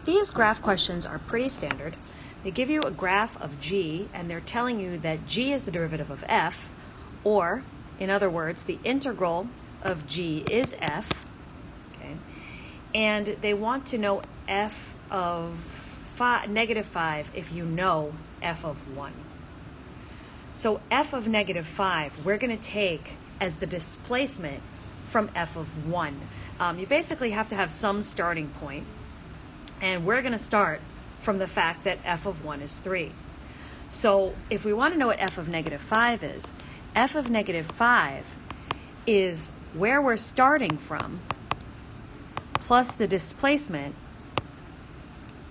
These graph questions are pretty standard. They give you a graph of g, and they're telling you that g is the derivative of f, or, in other words, the integral of g is f, okay? And they want to know f of negative 5 if you know f of 1. So f of negative 5, we're going to take as the displacement from f of 1. You basically have to have some starting point, and we're going to start from the fact that f of 1 is 3. So if we want to know what f of negative 5 is, f of negative 5 is where we're starting from plus the displacement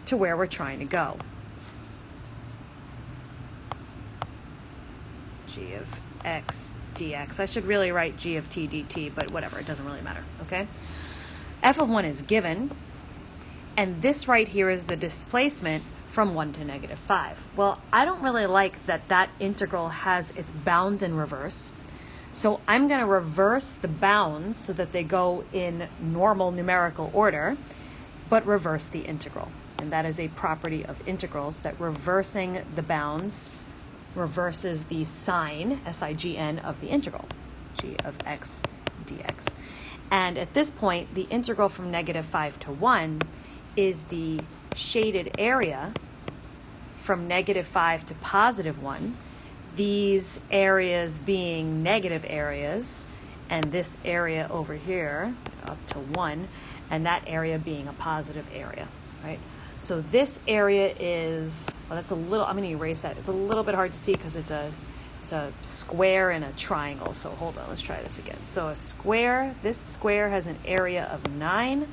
to where we're trying to go. G of x dx. I should really write g of t dt, but whatever, it doesn't really matter, okay? F of 1 is given, and this right here is the displacement from 1 to negative 5. Well, I don't really like that that integral has its bounds in reverse, so I'm going to reverse the bounds so that they go in normal numerical order, but reverse the integral. And that is a property of integrals, that reversing the bounds reverses the sign, S-I-G-N, of the integral, g of x dx. And at this point, the integral from negative 5 to 1 is the shaded area from negative 5 to positive 1, these areas being negative areas, and this area over here up to 1, and that area being a positive area, right? So this area is, well, that's a little, I'm going to erase that. It's a little bit hard to see because it's a square and a triangle. So hold on, let's try this again. So a square, this square has an area of 9.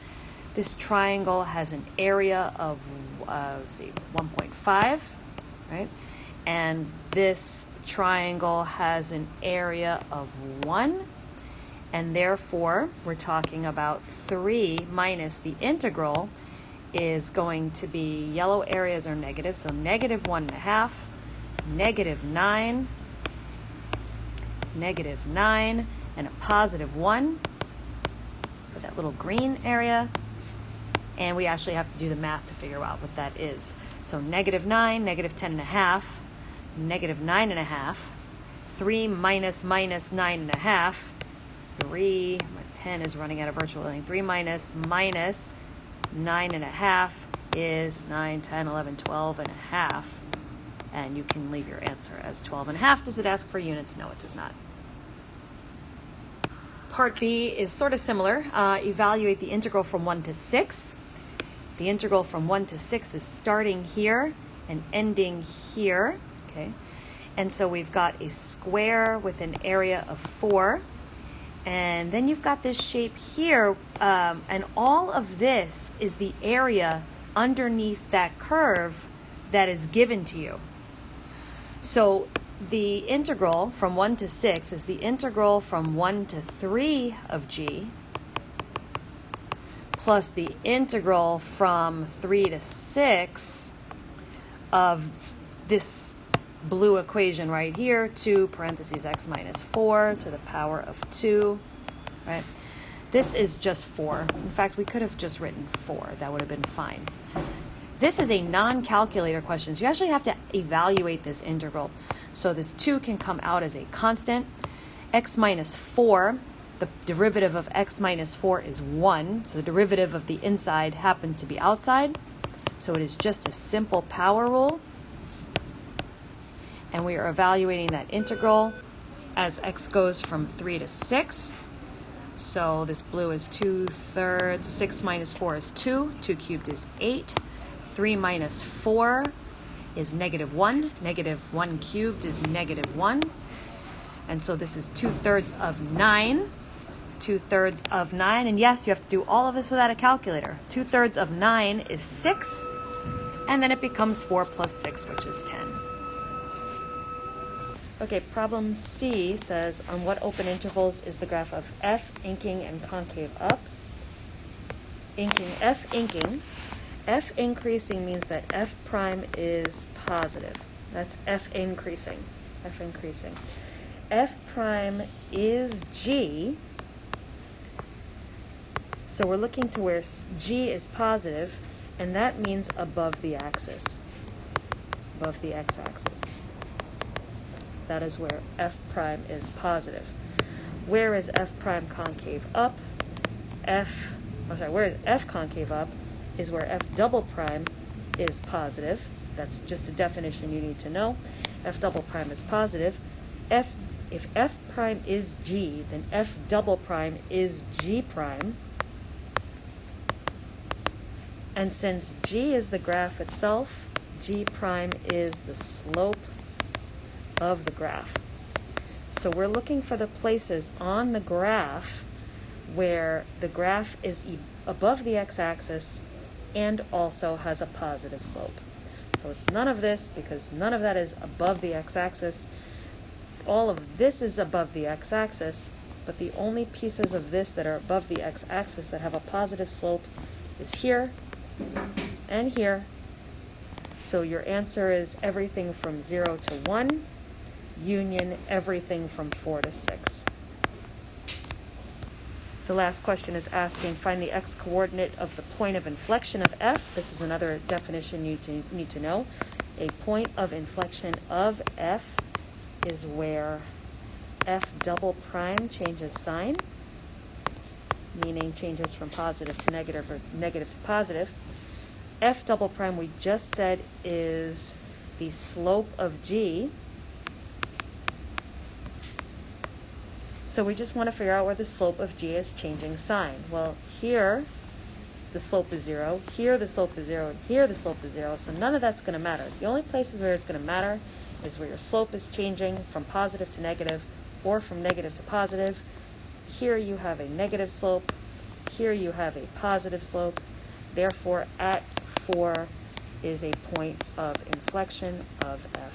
This triangle has an area of, let's see, 1.5, right? And this triangle has an area of 1. And therefore, we're talking about 3 minus the integral is going to be, yellow areas are negative, so negative 1.5, negative 9, negative 9, and a positive 1 for that little green area. And we actually have to do the math to figure out what that is. So negative 9, negative 10.5, negative 9.5, 3 minus 9.5, 3, my pen is running out of virtual learning, 3 minus 9.5 is 9, 10, 11, 12.5. And you can leave your answer as 12.5. Does it ask for units? No, it does not. Part B is sort of similar. Evaluate the integral from 1 to 6. The integral from 1 to 6 is starting here and ending here, okay? And so we've got a square with an area of 4. And then you've got this shape here, and all of this is the area underneath that curve that is given to you. So the integral from 1 to 6 is the integral from 1 to 3 of g plus the integral from 3 to 6 of this blue equation right here, 2 parentheses x minus 4 to the power of 2, right? This is just 4. In fact, we could have just written 4. That would have been fine. This is a non-calculator question, so you actually have to evaluate this integral. So this 2 can come out as a constant. X minus 4, the derivative of x minus 4 is 1, so the derivative of the inside happens to be outside. So it is just a simple power rule. And we are evaluating that integral as x goes from 3 to 6. So this blue is 2/3. 6 minus 4 is 2. 2 cubed is 8. 3 minus 4 is negative 1. Negative 1 cubed is negative 1. And so this is 2/3 of 9. 2/3 of 9. And yes, you have to do all of this without a calculator. 2/3 of 9 is 6. And then it becomes 4 plus 6, which is 10. Okay, problem C says, on what open intervals is the graph of F inking and concave up? Inking, F inking. F increasing means that F prime is positive. That's F increasing. F increasing. F prime is G. So we're looking to where G is positive, And that means above the axis, above the x-axis. That is where f prime is positive. Where is f prime concave up? Where is f concave up is where f double prime is positive. That's just a definition you need to know. F double prime is positive. If f prime is g, then f double prime is g prime. And since g is the graph itself, g prime is the slope of the graph. So we're looking for the places on the graph where the graph is above the x-axis and also has a positive slope. So it's none of this, because none of that is above the x-axis. All of this is above the x-axis, but the only pieces of this that are above the x-axis that have a positive slope is here and here. So your answer is everything from 0 to 1, union everything from 4 to 6. The last question is asking, find the x-coordinate of the point of inflection of f. This is another definition you need to know. A point of inflection of f is where f double prime changes sign, meaning changes from positive to negative or negative to positive. F double prime, we just said, is the slope of g. So we just want to figure out where the slope of g is changing sign. Well, here the slope is 0, here the slope is 0, and here the slope is 0, so none of that's going to matter. The only places where it's going to matter is where your slope is changing from positive to negative or from negative to positive. Here you have a negative slope, here you have a positive slope. Therefore, at 4 is a point of inflection of f.